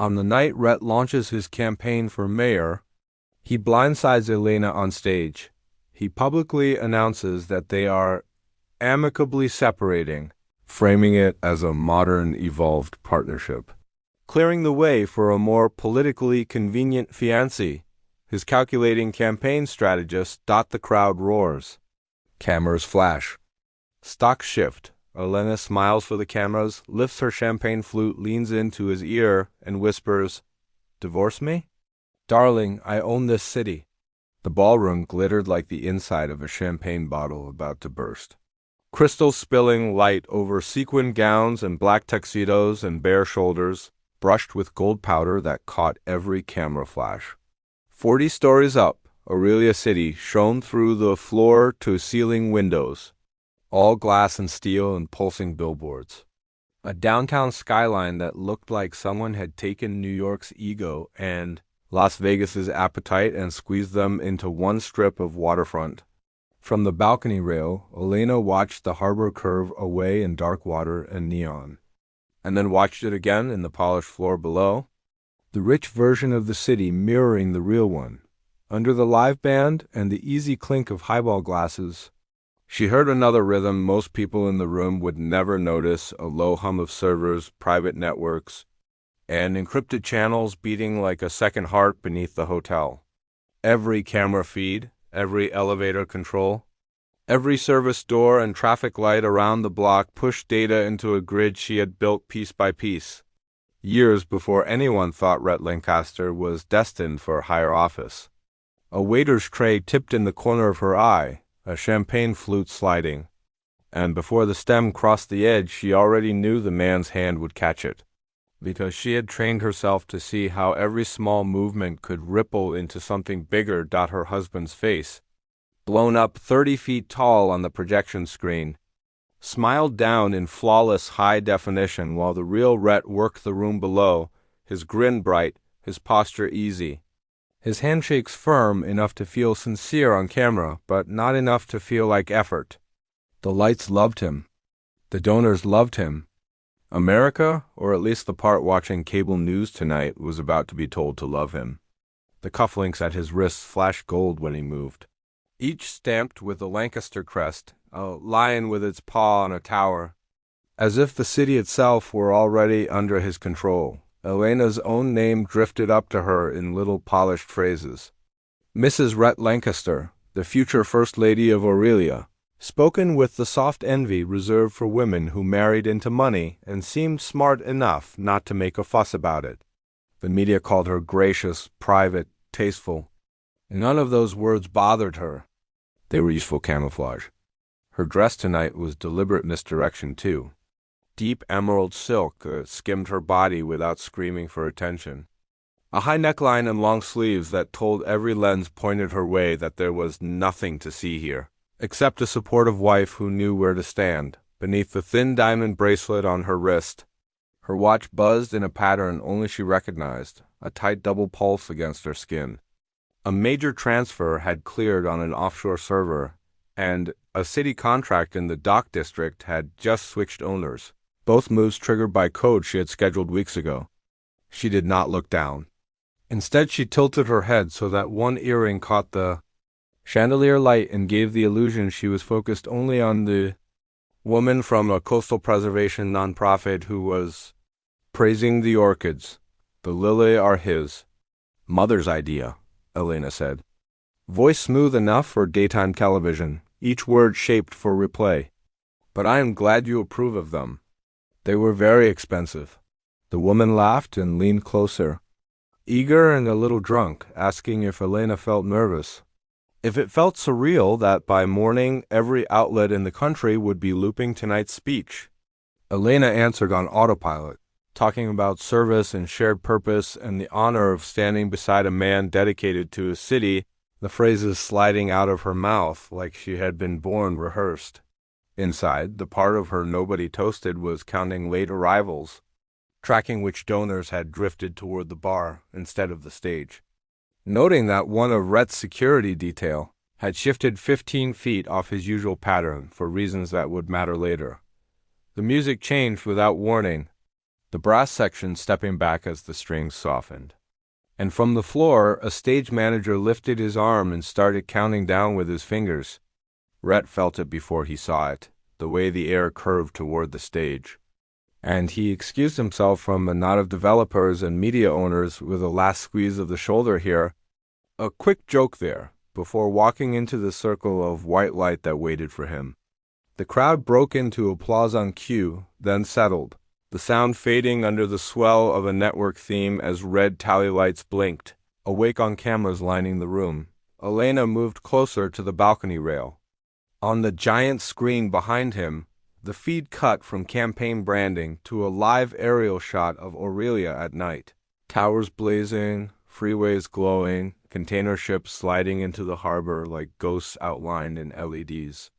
On the night Rhett launches his campaign for mayor, he blindsides Elena on stage. He publicly announces that they are amicably separating, framing it as a modern, evolved partnership. Clearing the way for a more politically convenient fiancé, his calculating campaign strategist dot the crowd roars. Cameras flash. Stocks shift. Elena smiles for the cameras, lifts her champagne flute, leans into his ear, and whispers, "Divorce me? Darling, I own this city." The ballroom glittered like the inside of a champagne bottle about to burst. Crystals spilling light over sequin gowns and black tuxedos and bare shoulders, brushed with gold powder that caught every camera flash. 40 stories up, Aurelia City shone through the floor-to-ceiling windows, all glass and steel and pulsing billboards. A downtown skyline that looked like someone had taken New York's ego and Las Vegas's appetite and squeezed them into one strip of waterfront. From the balcony rail, Elena watched the harbor curve away in dark water and neon, and then watched it again in the polished floor below, the rich version of the city mirroring the real one. Under the live band and the easy clink of highball glasses, she heard another rhythm most people in the room would never notice, a low hum of servers, private networks, and encrypted channels beating like a second heart beneath the hotel. Every camera feed, every elevator control, every service door and traffic light around the block pushed data into a grid she had built piece by piece, years before anyone thought Rhett Lancaster was destined for a higher office. A waiter's tray tipped in the corner of her eye, a champagne flute sliding, and before the stem crossed the edge she already knew the man's hand would catch it, because she had trained herself to see how every small movement could ripple into something bigger. Her husband's face, blown up 30 feet tall on the projection screen, smiled down in flawless high definition while the real Rhett worked the room below, his grin bright, his posture easy. His handshakes firm enough to feel sincere on camera, but not enough to feel like effort. The lights loved him. The donors loved him. America, or at least the part watching cable news tonight, was about to be told to love him. The cufflinks at his wrists flashed gold when he moved, each stamped with the Lancaster crest, a lion with its paw on a tower, as if the city itself were already under his control. Elena's own name drifted up to her in little polished phrases. Mrs. Rhett Lancaster, the future First Lady of Aurelia, spoken with the soft envy reserved for women who married into money and seemed smart enough not to make a fuss about it. The media called her gracious, private, tasteful. None of those words bothered her. They were useful camouflage. Her dress tonight was deliberate misdirection, too. Deep emerald silk skimmed her body without screaming for attention. A high neckline and long sleeves that told every lens pointed her way that there was nothing to see here, except a supportive wife who knew where to stand. Beneath the thin diamond bracelet on her wrist, her watch buzzed in a pattern only she recognized, a tight double pulse against her skin. A major transfer had cleared on an offshore server, and a city contract in the dock district had just switched owners, both moves triggered by code she had scheduled weeks ago. She did not look down. Instead, she tilted her head so that one earring caught the chandelier light and gave the illusion she was focused only on the woman from a coastal preservation nonprofit who was praising the orchids. The lily are his. Mother's idea, Elena said. Voice smooth enough for daytime television, each word shaped for replay. But I am glad you approve of them. They were very expensive. The woman laughed and leaned closer, eager and a little drunk, asking if Elena felt nervous. If it felt surreal that by morning every outlet in the country would be looping tonight's speech. Elena answered on autopilot, talking about service and shared purpose and the honor of standing beside a man dedicated to his city, the phrases sliding out of her mouth like she had been born rehearsed. Inside, the part of her nobody toasted was counting late arrivals, tracking which donors had drifted toward the bar instead of the stage. Noting that one of Rhett's security detail had shifted 15 feet off his usual pattern for reasons that would matter later. The music changed without warning. the brass section stepping back as the strings softened. And from the floor, a stage manager lifted his arm and started counting down with his fingers. Rhett felt it before he saw it, the way the air curved toward the stage. And he excused himself from a knot of developers and media owners with a last squeeze of the shoulder here, a quick joke there, before walking into the circle of white light that waited for him. The crowd broke into applause on cue, then settled, the sound fading under the swell of a network theme as red tally lights blinked, awake on cameras lining the room. Elena moved closer to the balcony rail. On the giant screen behind him, the feed cut from campaign branding to a live aerial shot of Aurelia at night. Towers blazing, freeways glowing, container ships sliding into the harbor like ghosts outlined in LEDs.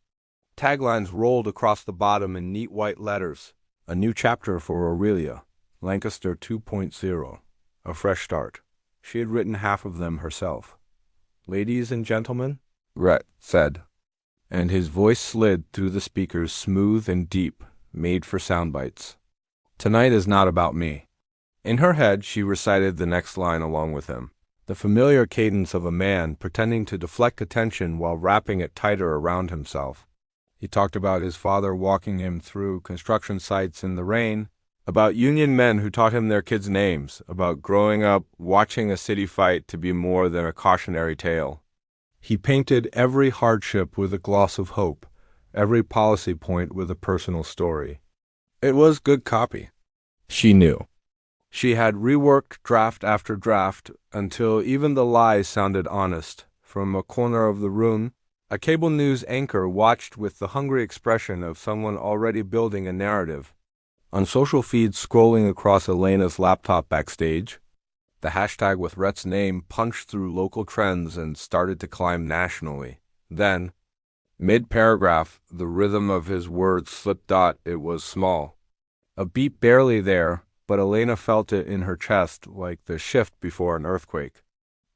Taglines rolled across the bottom in neat white letters. A new chapter for Aurelia, Lancaster 2.0. A fresh start. She had written half of them herself. "Ladies and gentlemen," Rhett said, and his voice slid through the speakers smooth and deep, made for sound bites. "Tonight is not about me." In her head, she recited the next line along with him, the familiar cadence of a man pretending to deflect attention while wrapping it tighter around himself. He talked about his father walking him through construction sites in the rain, about union men who taught him their kids' names, about growing up watching a city fight to be more than a cautionary tale. He painted every hardship with a gloss of hope, every policy point with a personal story. It was good copy. She knew. She had reworked draft after draft until even the lies sounded honest. From a corner of the room, a cable news anchor watched with the hungry expression of someone already building a narrative. On social feeds scrolling across Elena's laptop backstage, the hashtag with Rhett's name punched through local trends and started to climb nationally. Then, mid-paragraph, the rhythm of his words slipped out. It was small. A beat barely there, but Elena felt it in her chest like the shift before an earthquake.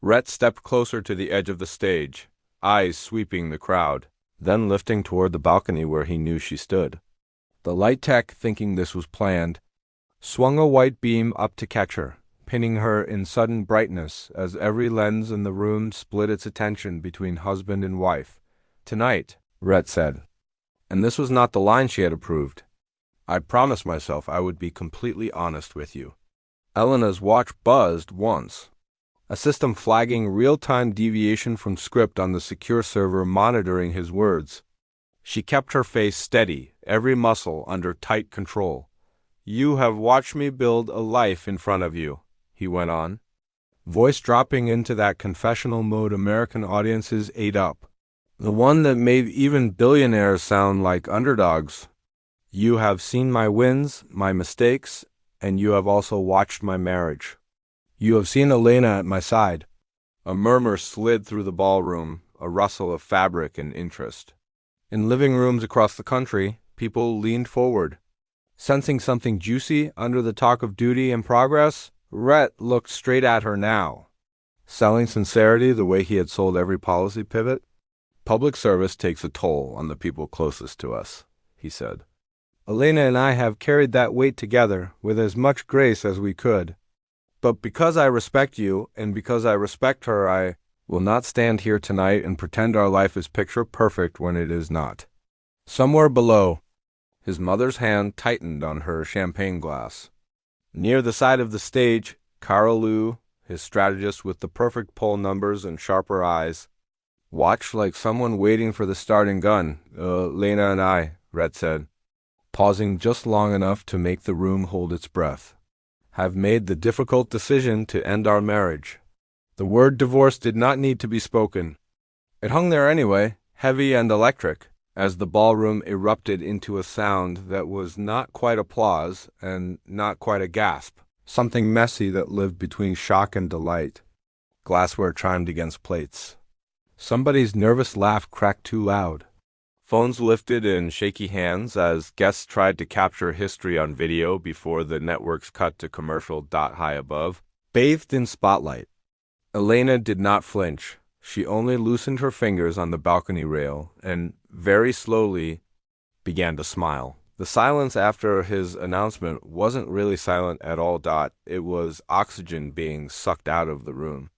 Rhett stepped closer to the edge of the stage, eyes sweeping the crowd, then lifting toward the balcony where he knew she stood. The light tech, thinking this was planned, swung a white beam up to catch her, pinning her in sudden brightness as every lens in the room split its attention between husband and wife. "Tonight," Rhett said. And this was not the line she had approved. "I promised myself I would be completely honest with you." Elena's watch buzzed once, a system flagging real-time deviation from script on the secure server monitoring his words. She kept her face steady, every muscle under tight control. "You have watched me build a life in front of you," he went on, voice dropping into that confessional mode American audiences ate up, the one that made even billionaires sound like underdogs. "You have seen my wins, my mistakes, and you have also watched my marriage. You have seen Elena at my side." A murmur slid through the ballroom, a rustle of fabric and interest. In living rooms across the country, people leaned forward. Sensing something juicy under the talk of duty and progress, Rhett looked straight at her now. Selling sincerity the way he had sold every policy pivot? "Public service takes a toll on the people closest to us," he said. "Elena and I have carried that weight together with as much grace as we could. But because I respect you, and because I respect her, I will not stand here tonight and pretend our life is picture perfect when it is not." Somewhere below, his mother's hand tightened on her champagne glass. Near the side of the stage, Carl Liu, his strategist with the perfect pole numbers and sharper eyes, watched like someone waiting for the starting gun. "Elena and I," Rhett said, pausing just long enough to make the room hold its breath, "have made the difficult decision to end our marriage." The word divorce did not need to be spoken. It hung there anyway, heavy and electric, as the ballroom erupted into a sound that was not quite applause and not quite a gasp, something messy that lived between shock and delight. Glassware chimed against plates. Somebody's nervous laugh cracked too loud. Phones lifted in shaky hands as guests tried to capture history on video before the networks cut to commercial dot high above, bathed in spotlight. Elena did not flinch. She only loosened her fingers on the balcony rail and, very slowly, began to smile. The silence after his announcement wasn't really silent at all. It was oxygen being sucked out of the room.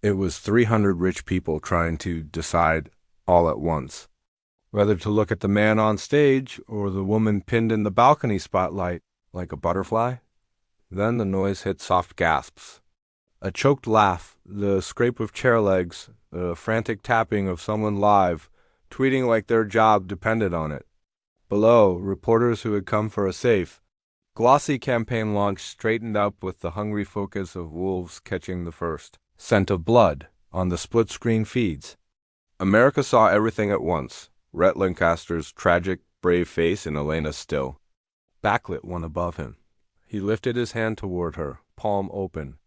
It was 300 rich people trying to decide all at once whether to look at the man on stage or the woman pinned in the balcony spotlight like a butterfly. Then the noise hit soft gasps. A choked laugh, the scrape of chair legs, the frantic tapping of someone live, tweeting like their job depended on it. Below, reporters who had come for a safe, glossy campaign launch straightened up with the hungry focus of wolves catching the first scent of blood on the split-screen feeds. America saw everything at once. Rhett Lancaster's tragic, brave face and Elena's still, backlit one above him. He lifted his hand toward her, palm open,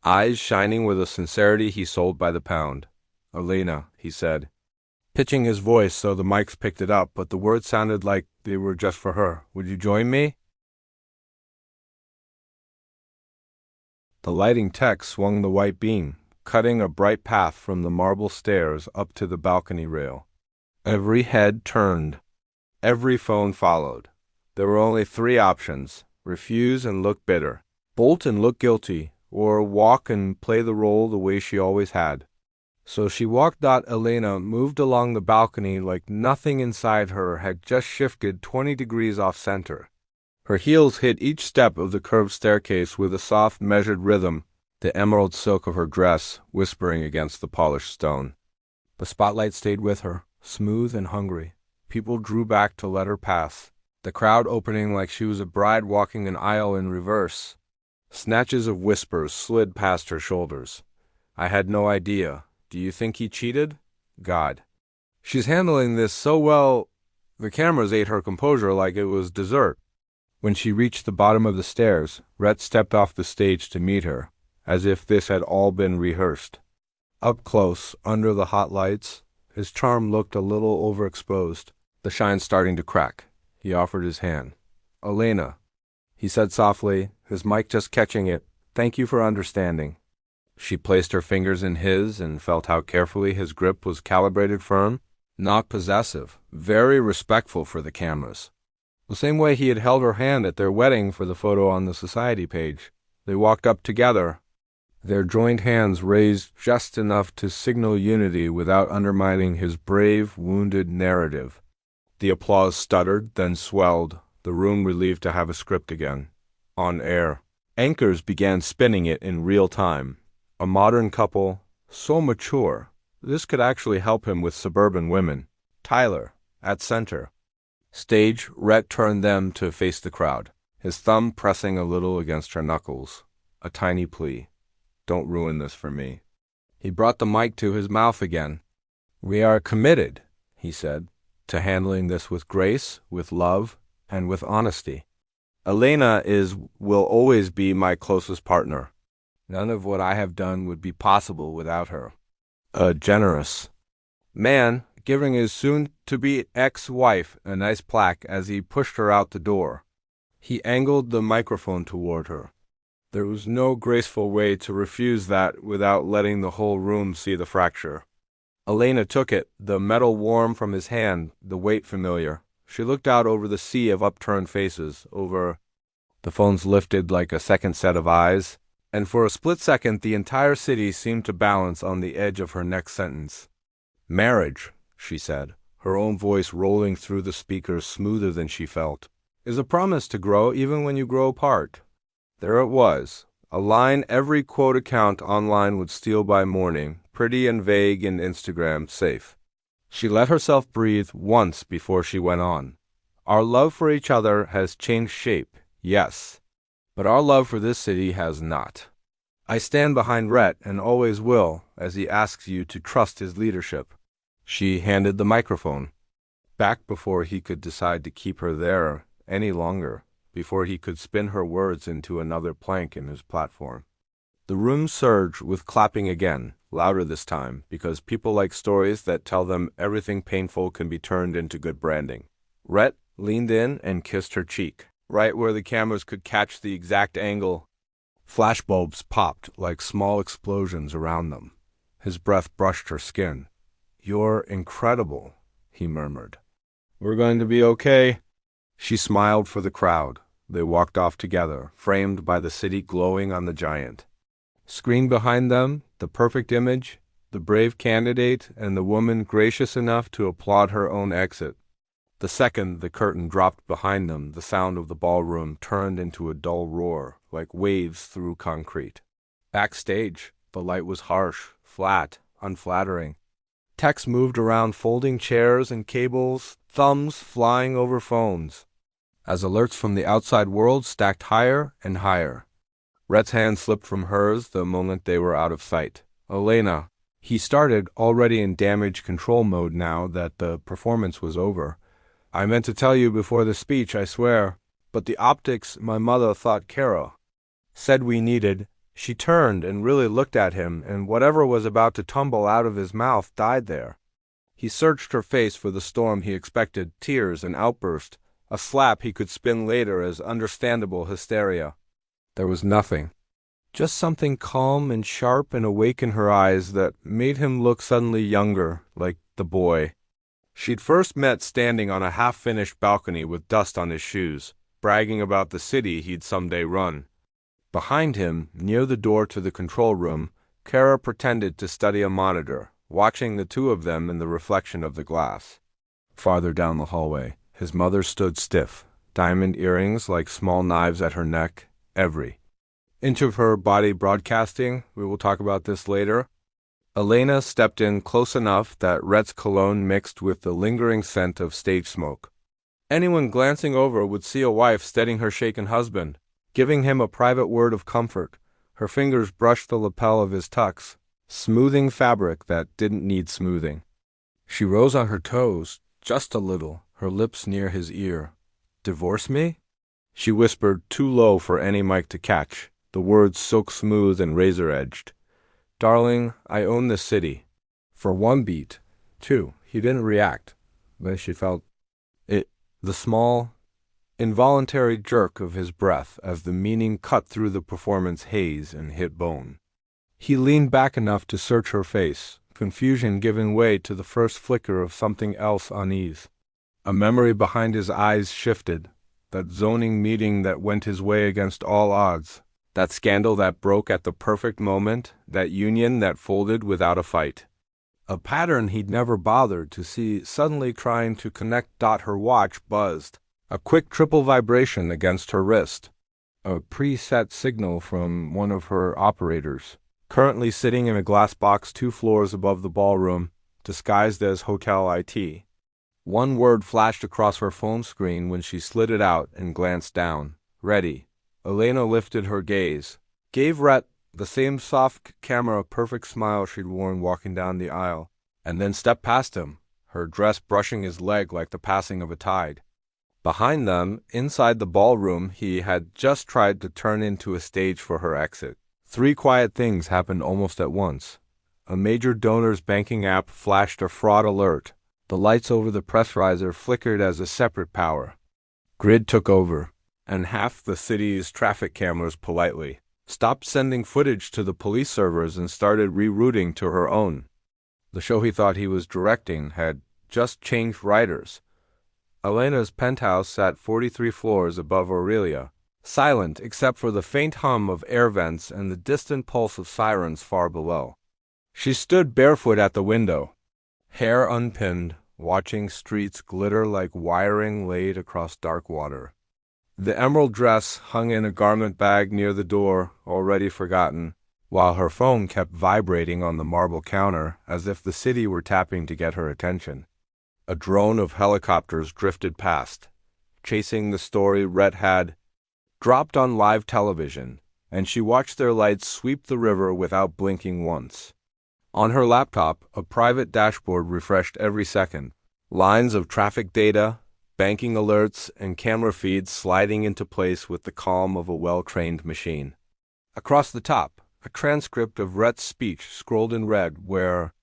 eyes shining with a sincerity he sold by the pound. "Elena," he said, pitching his voice so the mics picked it up, but the words sounded like they were just for her. "Would you join me?" The lighting tech swung the white beam, cutting a bright path from the marble stairs up to the balcony rail. Every head turned. Every phone followed. There were only 3 options: refuse and look bitter, bolt and look guilty, or walk and play the role the way she always had. So she walked. Elena moved along the balcony like nothing inside her had just shifted 20 degrees off center. Her heels hit each step of the curved staircase with a soft, measured rhythm, the emerald silk of her dress whispering against the polished stone. The spotlight stayed with her, smooth and hungry. People drew back to let her pass, the crowd opening like she was a bride walking an aisle in reverse. Snatches of whispers slid past her shoulders. "I had no idea. Do you think he cheated? God. She's handling this so well." The cameras ate her composure like it was dessert. When she reached the bottom of the stairs, Rhett stepped off the stage to meet her, as if this had all been rehearsed. Up close, under the hot lights, his charm looked a little overexposed, the shine starting to crack. He offered his hand. "Elena," he said softly, his mic just catching it, "thank you for understanding." She placed her fingers in his and felt how carefully his grip was calibrated firm, not possessive, very respectful for the cameras. The same way he had held her hand at their wedding for the photo on the society page. They walked up together, their joined hands raised just enough to signal unity without undermining his brave, wounded narrative. The applause stuttered, then swelled, the room relieved to have a script again. On air. Anchors began spinning it in real time. A modern couple, so mature. This could actually help him with suburban women. Tyler, at center. Stage, Rhett turned them to face the crowd, his thumb pressing a little against her knuckles. A tiny plea. "Don't ruin this for me." He brought the mic to his mouth again. "We are committed," he said, "to handling this with grace, with love, and with honesty. Elena will always be my closest partner. None of what I have done would be possible without her." A generous man giving his soon-to-be ex-wife a nice plaque as he pushed her out the door. He angled the microphone toward her. There was no graceful way to refuse that without letting the whole room see the fracture. Elena took it, the metal warm from his hand, the weight familiar. She looked out over the sea of upturned faces, over. The phones lifted like a second set of eyes, and for a split second the entire city seemed to balance on the edge of her next sentence. "Marriage," she said, her own voice rolling through the speakers smoother than she felt, "is a promise to grow even when you grow apart." There it was, a line every quote account online would steal by morning, pretty and vague in Instagram, safe. She let herself breathe once before she went on. "Our love for each other has changed shape, yes, but our love for this city has not. I stand behind Rhett and always will as he asks you to trust his leadership." She handed the microphone back before he could decide to keep her there any longer, before he could spin her words into another plank in his platform. The room surged with clapping again, louder this time, because people like stories that tell them everything painful can be turned into good branding. Rhett leaned in and kissed her cheek, right where the cameras could catch the exact angle. Flashbulbs popped like small explosions around them. His breath brushed her skin. "You're incredible," he murmured. "We're going to be okay." She smiled for the crowd. They walked off together, framed by the city glowing on the giant screen behind them, the perfect image, the brave candidate, and the woman gracious enough to applaud her own exit. The second the curtain dropped behind them, the sound of the ballroom turned into a dull roar, like waves through concrete. Backstage, the light was harsh, flat, unflattering. Techs moved around folding chairs and cables, thumbs flying over phones, as alerts from the outside world stacked higher and higher. Rhett's hand slipped from hers the moment they were out of sight. "Elena," he started, already in damage control mode now that the performance was over. "I meant to tell you before the speech, I swear. But the optics my mother thought Kara said we needed." She turned and really looked at him, and whatever was about to tumble out of his mouth died there. He searched her face for the storm he expected, tears, an outburst, a slap he could spin later as understandable hysteria. There was nothing. Just something calm and sharp and awake in her eyes that made him look suddenly younger, like the boy she'd first met standing on a half-finished balcony with dust on his shoes, bragging about the city he'd someday run. Behind him, near the door to the control room, Kara pretended to study a monitor, watching the two of them in the reflection of the glass. Farther down the hallway, his mother stood stiff, diamond earrings like small knives at her neck, every inch of her body broadcasting. We will talk about this later. Elena stepped in close enough that Rhett's cologne mixed with the lingering scent of stage smoke. Anyone glancing over would see a wife steadying her shaken husband, giving him a private word of comfort. Her fingers brushed the lapel of his tux, smoothing fabric that didn't need smoothing. She rose on her toes, just a little, her lips near his ear. "Divorce me?" She whispered, too low for any mic to catch, the words silk smooth and razor-edged. "Darling, I own this city." For one beat, two, he didn't react, but she felt it, the small, involuntary jerk of his breath as the meaning cut through the performance haze and hit bone. He leaned back enough to search her face, confusion giving way to the first flicker of something else unease. A memory behind his eyes shifted, that zoning meeting that went his way against all odds, that scandal that broke at the perfect moment, that union that folded without a fight. A pattern he'd never bothered to see suddenly trying to connect. Her watch buzzed, a quick triple vibration against her wrist, a preset signal from one of her operators, currently sitting in a glass box 2 floors above the ballroom, disguised as hotel IT. One word flashed across her phone screen when she slid it out and glanced down. "Ready." Elena lifted her gaze, gave Rhett the same soft camera perfect smile she'd worn walking down the aisle, and then stepped past him, her dress brushing his leg like the passing of a tide. Behind them, inside the ballroom he had just tried to turn into a stage for her exit. 3 quiet things happened almost at once. A major donor's banking app flashed a fraud alert. The lights over the press riser flickered as a separate power grid took over, and half the city's traffic cameras politely stopped sending footage to the police servers and started rerouting to her own. The show he thought he was directing had just changed writers. Elena's penthouse sat 43 floors above Aurelia, silent except for the faint hum of air vents and the distant pulse of sirens far below. She stood barefoot at the window, hair unpinned, watching streets glitter like wiring laid across dark water. The emerald dress hung in a garment bag near the door, already forgotten, while her phone kept vibrating on the marble counter as if the city were tapping to get her attention. A drone of helicopters drifted past, chasing the story Rhett had dropped on live television, and she watched their lights sweep the river without blinking once. On her laptop, a private dashboard refreshed every second, lines of traffic data, banking alerts, and camera feeds sliding into place with the calm of a well-trained machine. Across the top, a transcript of Rhett's speech scrolled in red where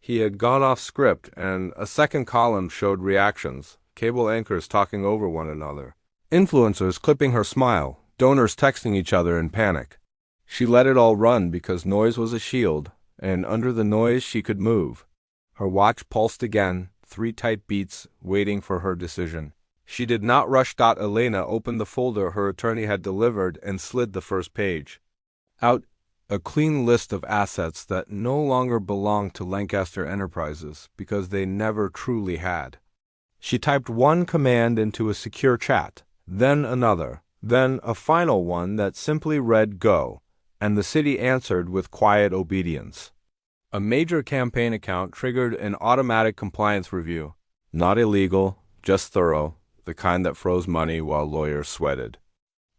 he had gone off script, and a second column showed reactions, cable anchors talking over one another, influencers clipping her smile, donors texting each other in panic. She let it all run because noise was a shield, and under the noise she could move. Her watch pulsed again, 3 tight beats, waiting for her decision. She did not rush. Elena opened the folder her attorney had delivered and slid the first page out, a clean list of assets that no longer belonged to Lancaster Enterprises because they never truly had. She typed one command into a secure chat, then another, then a final one that simply read "Go," and the city answered with quiet obedience. A major campaign account triggered an automatic compliance review. Not illegal, just thorough, the kind that froze money while lawyers sweated.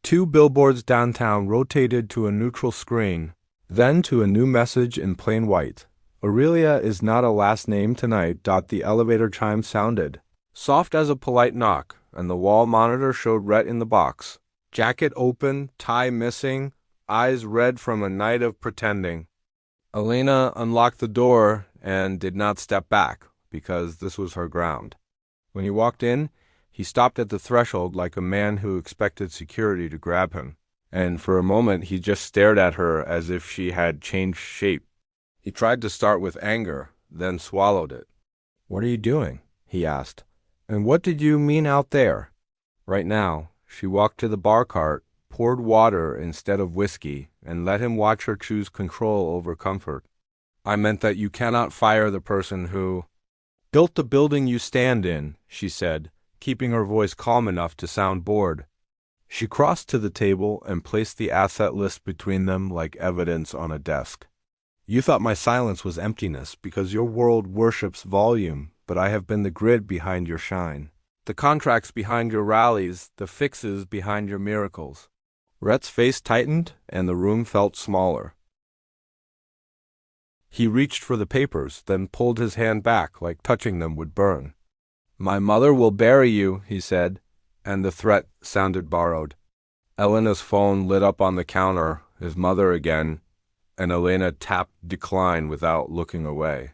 2 billboards downtown rotated to a neutral screen, then to a new message in plain white. Aurelia is not a last name tonight. The elevator chime sounded, soft as a polite knock, and the wall monitor showed Rhett in the box. Jacket open, tie missing, eyes red from a night of pretending. Elena unlocked the door and did not step back, because this was her ground. When he walked in, he stopped at the threshold like a man who expected security to grab him, and for a moment he just stared at her as if she had changed shape. He tried to start with anger, then swallowed it. "What are you doing?" he asked. "And what did you mean out there?" Right now, she walked to the bar cart, poured water instead of whiskey, and let him watch her choose control over comfort. "I meant that you cannot fire the person who built the building you stand in," she said, keeping her voice calm enough to sound bored. She crossed to the table and placed the asset list between them like evidence on a desk. "You thought my silence was emptiness because your world worships volume, but I have been the grid behind your shine. The contracts behind your rallies, the fixes behind your miracles." Rhett's face tightened, and the room felt smaller. He reached for the papers, then pulled his hand back like touching them would burn. "My mother will bury you," he said, and the threat sounded borrowed. Elena's phone lit up on the counter, his mother again, and Elena tapped decline without looking away.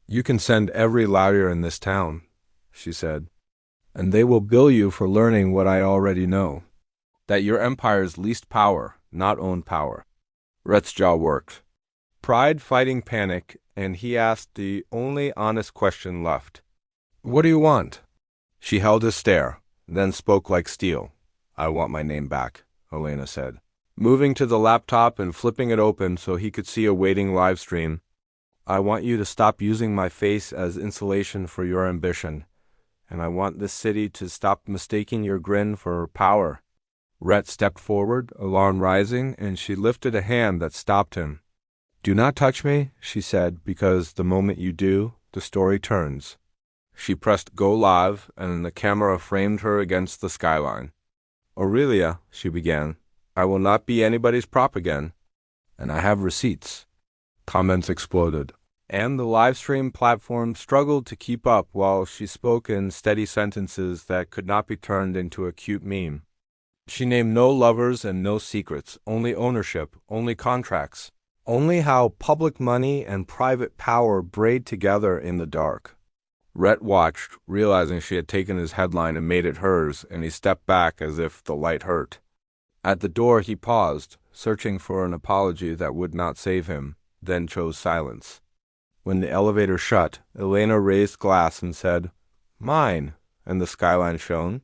"You can send every lawyer in this town," she said, "and they will bill you for learning what I already know. That your empire's leased power, not owned power." Rhett's jaw worked. Pride fighting panic, and he asked the only honest question left. "What do you want?" She held his stare, then spoke like steel. "I want my name back," Elena said, moving to the laptop and flipping it open so he could see a waiting live stream. "I want you to stop using my face as insulation for your ambition, and I want this city to stop mistaking your grin for power." Rhett stepped forward, alarm rising, and she lifted a hand that stopped him. "Do not touch me," she said, "because the moment you do, the story turns." She pressed go live, and the camera framed her against the skyline. "Aurelia," she began, "I will not be anybody's prop again. And I have receipts." Comments exploded, and the live stream platform struggled to keep up while she spoke in steady sentences that could not be turned into a cute meme. She named no lovers and no secrets, only ownership, only contracts, only how public money and private power braid together in the dark. Rhett watched, realizing she had taken his headline and made it hers, and he stepped back as if the light hurt. At the door he paused, searching for an apology that would not save him, then chose silence. When the elevator shut, Elena raised glass and said, "Mine," and the skyline shone.